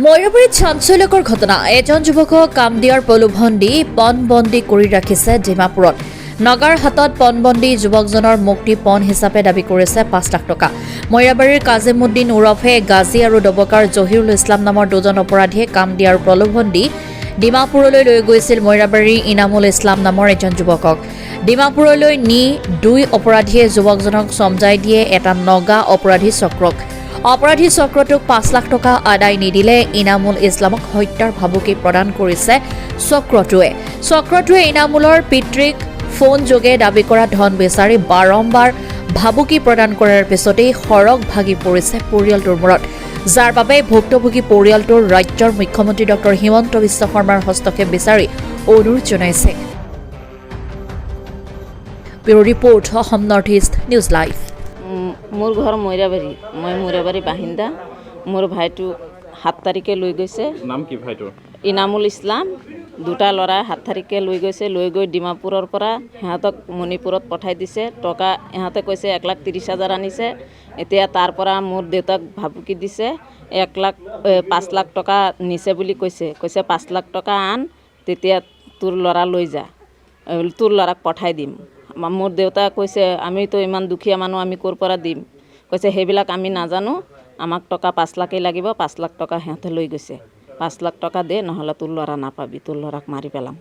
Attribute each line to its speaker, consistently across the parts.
Speaker 1: ময়ূৰবাৰীত চাঞ্চল্যকৰ ঘটনা। এজন যুৱকক কামদিয়াৰ প্ৰলোভন দি পণবন্দী কৰি ৰাখিছে ডিমাপুৰত। নগাৰ হাতত পণবন্দী যুৱকজনৰ মুক্তি পণ হিচাপে দাবী কৰিছে ৫ লাখ টকা। ময়ূৰবাৰীৰ কাজিমুদ্দিন ওৰফে গাজী আৰু ডবকাৰ জহিৰুল ইছলাম নামৰ দুজন অপৰাধীয়ে কামদিয়াৰ প্ৰলোভন দি ডিমাপুৰলৈ লৈ গৈছিল ময়ূৰবাৰীৰ ইনামুল ইছলাম নামৰ এজন যুৱকক। ডিমাপুৰলৈ নি দুই অপৰাধীয়ে যুৱকজনক চমজাই দিয়ে এটা নগা অপৰাধী চক্ৰক। অপৰাধী চক্ৰটোক ৫ লাখ টকা আদায় নিদিলে ইনামুল ইছলামক হত্যাৰ ভাবুকি প্ৰদান কৰিছে চক্ৰটোৱে ইনামুলৰ পিতৃক ফোনযোগে দাবী কৰা ধন বিচাৰি বাৰম্বাৰ ভাবুকি প্ৰদান কৰাৰ পিছতেই সৰগ ভাগি পৰিছে পৰিয়ালটোৰ মূৰত, যাৰ বাবে ভুক্তভোগী পৰিয়ালটোৰ ৰাজ্যৰ মুখ্যমন্ত্ৰী ডক্টৰ হিমন্ত বিশ্ব শৰ্মাৰ হস্তক্ষেপ বিচাৰি অনুৰোধ জনাইছে। Bureau report, Assam north east news live.
Speaker 2: মোৰ ঘৰ ময়ৰাবাৰী, মই ময়ৰাবাৰী বাসিন্দা। মোৰ ভাইটো ৭ তাৰিখে লৈ গৈছে।
Speaker 3: নাম কি ভাইটোৰ?
Speaker 2: ইনামুল ইছলাম। দুটা ল'ৰা 7 তাৰিখে লৈ গৈছে। লৈ গৈ ডিমাপুৰৰ পৰা সিহঁতক মণিপুৰত পঠাই দিছে। টকা ইহঁতে কৈছে 1,30,000 আনিছে। এতিয়া তাৰ পৰা মোৰ দেউতাক ভাবুকি দিছে 5 লাখ টকা নিছে বুলি কৈছে 5 লাখ টকা আন, তেতিয়া তোৰ ল'ৰা লৈ যা, তোৰ ল'ৰাক পঠাই দিম। মোৰ দেউতা কৈছে আমিতো ইমান দুখীয়া মানুহ, আমি ক'ৰ পৰা দিম। কৈছে সেইবিলাক আমি নাজানো, আমাক টকা 5 লাখেই লাগিব। 5 লাখ টকা সিহঁতে লৈ গৈছে। 5 লাখ টকা দে, নহ'লে তোৰ ল'ৰা নাপাবি, তোৰ ল'ৰাক মাৰি পেলাম।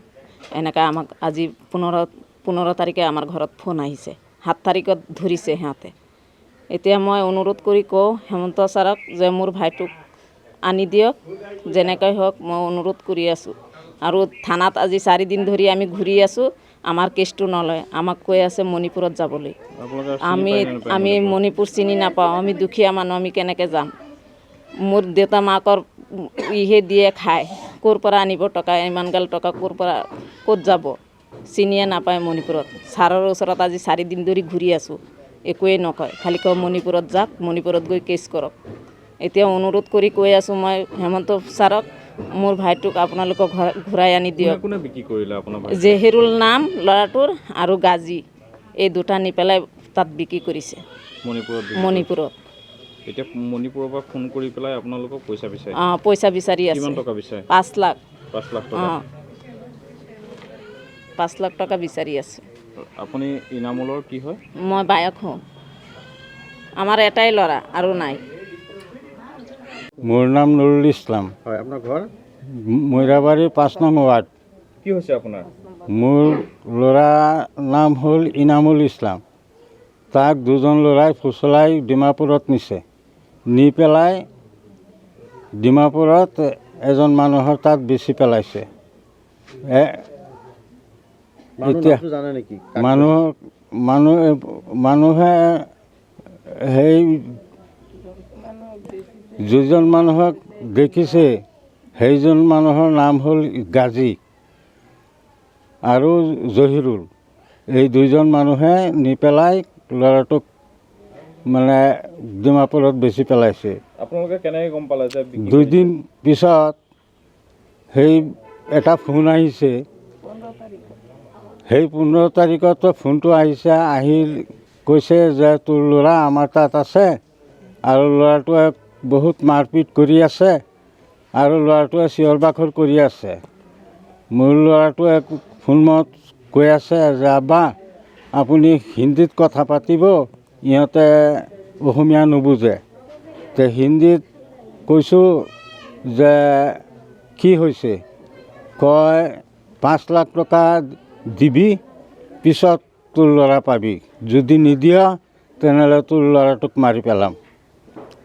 Speaker 2: এনেকৈ আমাক আজি 15 তাৰিখে আমাৰ ঘৰত ফোন আহিছে। 7 তাৰিখত ধৰিছে সিহঁতে। এতিয়া মই অনুৰোধ কৰি কওঁ হেমন্ত ছাৰক যে মোৰ ভাইটোক আনি দিয়ক, যেনেকৈ হওক মই অনুৰোধ কৰি আছোঁ। আৰু থানাত আজি 4 দিন ধৰি আমি ঘূৰি আছোঁ, আমাৰ কেছটো নলয়। আমাক কৈ আছে মণিপুৰত যাবলৈ। আমি মণিপুৰ চিনি নাপাওঁ, আমি দুখীয়া মানুহ, আমি কেনেকৈ যাম? মোৰ দেউতা মাকৰ ইহে দিয়ে খায়, ক'ৰ পৰা আনিব টকা? ইমানগাল টকা ক'ত যাব? চিনিয়ে নাপায় মণিপুৰত। ছাৰৰ ওচৰত আজি 4 দিন ধৰি ঘূৰি আছোঁ, একোৱেই নকয়, খালি কয় মণিপুৰত যাওক, মণিপুৰত গৈ কেছ কৰক। এতিয়া অনুৰোধ কৰি কৈ আছোঁ মই হেমন্ত ছাৰক, মোৰ ভাইটোক আপোনালোকক ঘূৰাই আনি দিয়ক।
Speaker 3: কোনে বিক্ৰী কৰিলে আপোনাৰ ভাই?
Speaker 2: জহিৰুল নাম ল'ৰাটোৰ আৰু গাজী, এই দুটা নি পেলাই তাত বিক্ৰী কৰিছে মণিপুৰত।
Speaker 3: এতিয়া মণিপুৰৰ পৰা ফোন কৰি পেলাই আপোনালোকক পইচা বিচাৰি
Speaker 2: পইচা বিচাৰি আছে।
Speaker 3: কিমান টকা বিচাৰে?
Speaker 2: 5 লাখ।
Speaker 3: 5 লাখ টকা।
Speaker 2: 5 লাখ টকা বিচাৰি আছে।
Speaker 3: আপুনি ইনামুলৰ কি হয়?
Speaker 2: মই বায়ক হওঁ। আমাৰ এটাই ল'ৰা আৰু নাই।
Speaker 4: মোৰ নাম নুৰুল ইছলাম।
Speaker 3: হয়, আপোনাৰ ঘৰ?
Speaker 4: ময়ৰাবাৰী 5 নং ৱাৰ্ড।
Speaker 3: কি হৈছে আপোনাৰ?
Speaker 4: মোৰ ল'ৰাৰ নাম হ'ল ইনামুল ইছলাম। তাক দুজন ল'ৰাই ফুচলাই ডিমাপুৰত নিছে। নি পেলাই ডিমাপুৰত এজন মানুহৰ তাত বেচি পেলাইছে। এতিয়া মানুহে সেই যিজন মানুহক দেখিছে সেইজন মানুহৰ নাম হ'ল গাজী আৰু জহিৰুল। এই দুইজন মানুহে নি পেলাই ল'ৰাটোক মানে ডিমাপুৰত বেচি পেলাইছে।
Speaker 3: আপোনালোকে কেনেকৈ গম পালে যে?
Speaker 4: 2 দিন পিছত সেই এটা ফোন আহিছে। সেই 15 তাৰিখত ফোনটো আহিছে, আহি কৈছে যে তোৰ ল'ৰা আমাৰ তাত আছে আৰু ল'ৰাটোৱে বহুত মাৰপিট কৰি আছে আৰু ল'ৰাটোৱে চিঞৰ বাখৰ কৰি আছে। মোৰ ল'ৰাটোৱে ফোনত কৈ আছে যে আব্বা আপুনি হিন্দীত কথা পাতিব, ইহঁতে অসমীয়া নুবুজে। তে হিন্দীত কৈছোঁ যে কি হৈছে? কয় 5 লাখ টকা দিবি, পিছত তোৰ ল'ৰা পাবি, যদি নিদিয়া তেনেহ'লে তোৰ ল'ৰাটোক মাৰি পেলাম।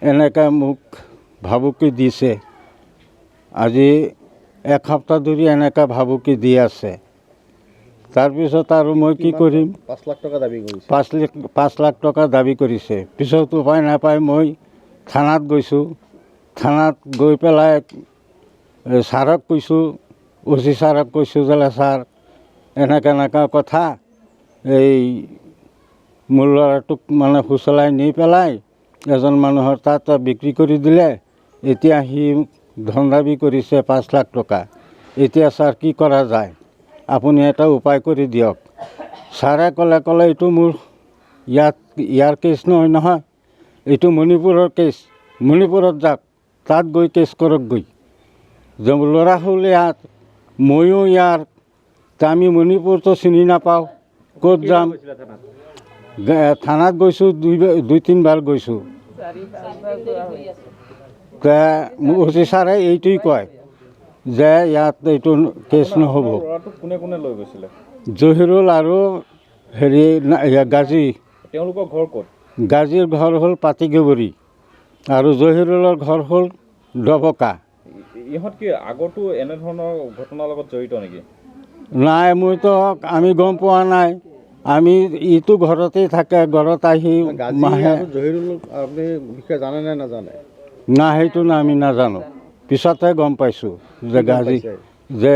Speaker 4: এনেকৈ মোক ভাবুকি দিছে। আজি 1 সপ্তাহ ধৰি এনেকৈ ভাবুকি দি আছে। তাৰপিছত আৰু মই কি কৰিম?
Speaker 3: 5 লাখ টকা দাবী কৰিছে।
Speaker 4: 5 লাখ টকা দাবী কৰিছে। পিছত উপায় নাপায় মই থানাত গৈছোঁ। থানাত গৈ পেলাই ছাৰক কৈছোঁ, OC ছাৰক কৈছোঁ যে ছাৰ এনেকৈ কথা, এই মোৰ ল'ৰাটোক মানে ফুচলাই নি পেলাই এজন মানুহৰ তাত বিক্ৰী কৰি দিলে। এতিয়া সি ধন দাবী কৰিছে 5 লাখ টকা। এতিয়া ছাৰ কি কৰা যায়? আপুনি এটা উপায় কৰি দিয়ক। ছাৰে ক'লে এইটো মোৰ ইয়াৰ কেছ নহয়, এইটো মণিপুৰৰ কেছ। মণিপুৰত যাওক, তাত গৈ কেছ কৰক গৈ। যে ল'ৰা হ'ল ইয়াত, ময়ো ইয়াৰ, তা আমি মণিপুৰতো চিনি নাপাওঁ, ক'ত যাম। থানাত গৈছোঁ, দুই তিনিবাৰ গৈছোঁ। তে মোক ছাৰে এইটোৱেই কয় যে ইয়াত এইটো কেছ নহ'ব।
Speaker 3: ল'ৰাটোক কোনে কোনে লৈ গৈছিলে?
Speaker 4: জহিৰুল আৰু গাজী।
Speaker 3: তেওঁলোকৰ ঘৰ ক'ত?
Speaker 4: গাজীৰ ঘৰ হ'ল পাতিগবৰী আৰু জহিৰুলৰ ঘৰ হ'ল ডবকা।
Speaker 3: ইহঁত কি আগতো এনেধৰণৰ ঘটনাৰ লগত জড়িত নেকি?
Speaker 4: নাই, আমি গম পোৱা নাই। আমি ইটো ঘৰতেই থাকে, ঘৰত আহি মাহে।
Speaker 5: জহিৰুল আপুনি বিষয়ে জানে নে নাজানে?
Speaker 4: না, সেইটো আমি নাজানো। পিছতহে গম পাইছোঁ যে গাজী যে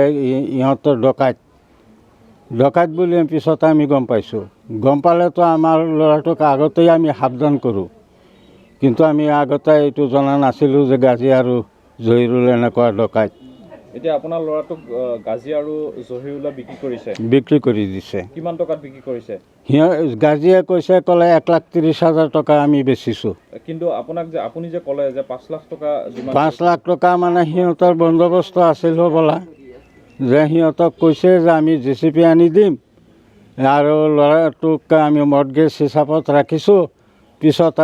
Speaker 4: ইহঁতৰ ডকাইত বুলি পিছতে আমি গম পাইছোঁ। গম পালেতো আমাৰ ল'ৰাটোক আগতেই আমি সাৱধান কৰোঁ, কিন্তু আমি আগতে এইটো জনা নাছিলোঁ যে গাজী আৰু জহিৰুল এনেকুৱা ডকাইত।
Speaker 3: এতিয়া আপোনাৰ ল'ৰাটোক গাজী আৰু জহিৰুলে
Speaker 4: বিক্ৰী কৰি দিছে।
Speaker 3: কিমান টকাত বিক্ৰী কৰিছে?
Speaker 4: গাজীয়ে ক'লে 1,30,000 টকা আমি বেচিছোঁ।
Speaker 3: কিন্তু আপুনি যে ক'লে যে 5 লাখ টকা
Speaker 4: 5 লাখ টকা মানে সিহঁতৰ বন্দোবস্ত আছিল হ'বলা, যে সিহঁতক কৈছে যে আমি JCB আনি দিম আৰু ল'ৰাটোক আমি মৰ্টগেজ হিচাপত ৰাখিছোঁ, পিছত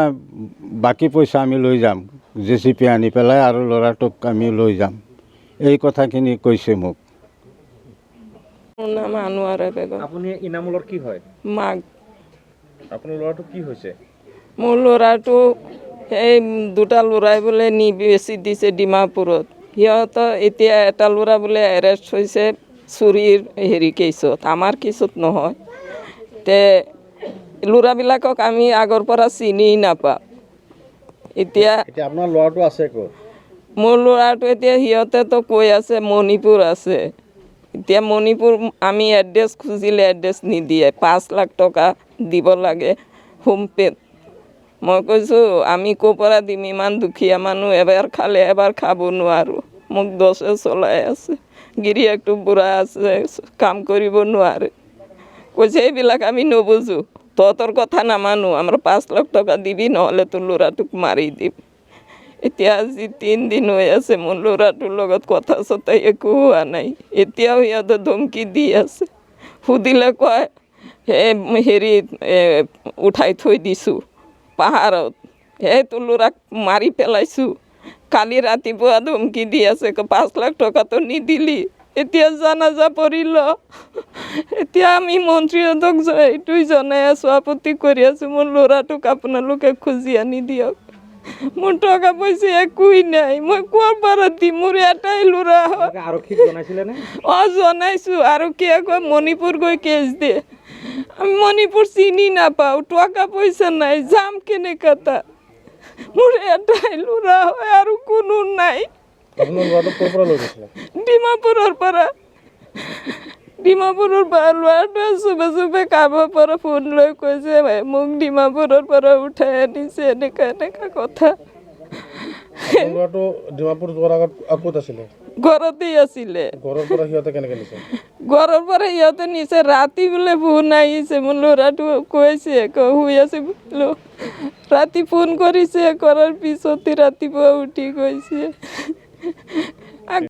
Speaker 4: বাকী পইচা আমি লৈ যাম, JCB আনি পেলাই আৰু ল'ৰাটোক আমি লৈ যাম। এই কথাখিনি কৈছে মোক।
Speaker 6: মোৰ নাম আনোৱাৰা বেগম।
Speaker 3: আপুনি ইনামুলৰ কি হয়?
Speaker 6: মাক।
Speaker 3: আপোনাৰ ল'ৰাটো কি হৈছে?
Speaker 6: মোৰ ল'ৰাটো এই দুটা ল'ৰাই বোলে নি বেচি দিছে ডিমাপুৰত। সিহঁতৰ এতিয়া এটা ল'ৰা বোলে এৰেষ্ট হৈছে চুৰিৰ কেছত, আমাৰ কেছত নহয়। তে ল'ৰাবিলাকক আমি আগৰ পৰা চিনি নাপাওঁ। এতিয়া
Speaker 5: আপোনাৰ ল'ৰাটো আছে ক'ত?
Speaker 6: মোৰ ল'ৰাটো এতিয়া সিহঁতেতো কৈ আছে মণিপুৰ আছে। এতিয়া মণিপুৰ আমি এড্ৰেছ খুজিলে এড্ৰেছ নিদিয়ে, 5 লাখ টকা দিব লাগে হোমপেত। মই কৈছোঁ আমি ক'ৰ পৰা দিম, ইমান দুখীয়া মানুহ, এবাৰ খালে এবাৰ খাব নোৱাৰোঁ। মোক 10 চলাই আছে, গিৰিয়েকটো বুঢ়া আছে, কাম কৰিব নোৱাৰে। কৈছে এইবিলাক আমি নুবুজোঁ, তহঁতৰ কথা নামানো, আমাৰ 5 লাখ টকা দিবি, নহ'লে তোৰ ল'ৰাটোক মাৰি দিম। এতিয়া আজি 3 দিন হৈ আছে, মোৰ ল'ৰাটোৰ লগত কথা চথা একো হোৱা নাই। এতিয়াও সিহঁতে ধমকি দি আছে। সুধিলে কয় উঠাই থৈ দিছোঁ পাহাৰত, তোৰ ল'ৰাক মাৰি পেলাইছোঁ। কালি ৰাতিপুৱা ধমকি দি আছে, 5 লাখ টকাটো নিদিলি, এতিয়া জানাজা পৰিল। এতিয়া আমি মন্ত্ৰীহঁতক এইটোৱে জনাই আছোঁ, আপত্তি কৰি আছোঁ, মোৰ ল'ৰাটোক আপোনালোকে খুজি আনি দিয়ক। মোৰ টকা পইচা একোৱেই নাই, মই ক'ৰ পৰা দিম? মোৰ এটাই ল'ৰা হয়।
Speaker 3: আৰক্ষীক জনাইছিলেনে?
Speaker 6: জনাইছোঁ, আৰক্ষীয়ে কয় মণিপুৰ গৈ কেছ দে। আমি মণিপুৰ চিনি নাপাওঁ, টকা পইচা নাই, যাম কেনেকৈ তাত? মোৰ এটাই ল'ৰা হয় আৰু কোনো নাই।
Speaker 5: আপোনাৰ ল'ৰাটো ক'ৰ পৰা লৈ গৈছিলে?
Speaker 6: ডিমাপুৰৰ পৰা। ডিমাপুৰৰ পৰা ল'ৰাটোৱে চবে কাৰোবাৰ পৰা ফোন লৈ কৈছে মোক ডিমাপুৰৰ পৰা উঠাই আনিছে, এনেকুৱা কথা।
Speaker 5: ল'ৰাটো ডিমাপুৰ যোৱাৰ আগত ক'ত আছিলে?
Speaker 6: ঘৰতেই আছিলে।
Speaker 5: ঘৰৰ পৰা সিহঁতে কেনেকৈ নিছে?
Speaker 6: ঘৰৰ পৰা সিহঁতে নিছে, ৰাতি বোলে ফোন আহিছে, মোৰ ল'ৰাটো কৈছে শুই আছে বোলো, ৰাতি ফোন কৰিছে, কৰাৰ পিছতে ৰাতিপুৱা উঠি গৈছে।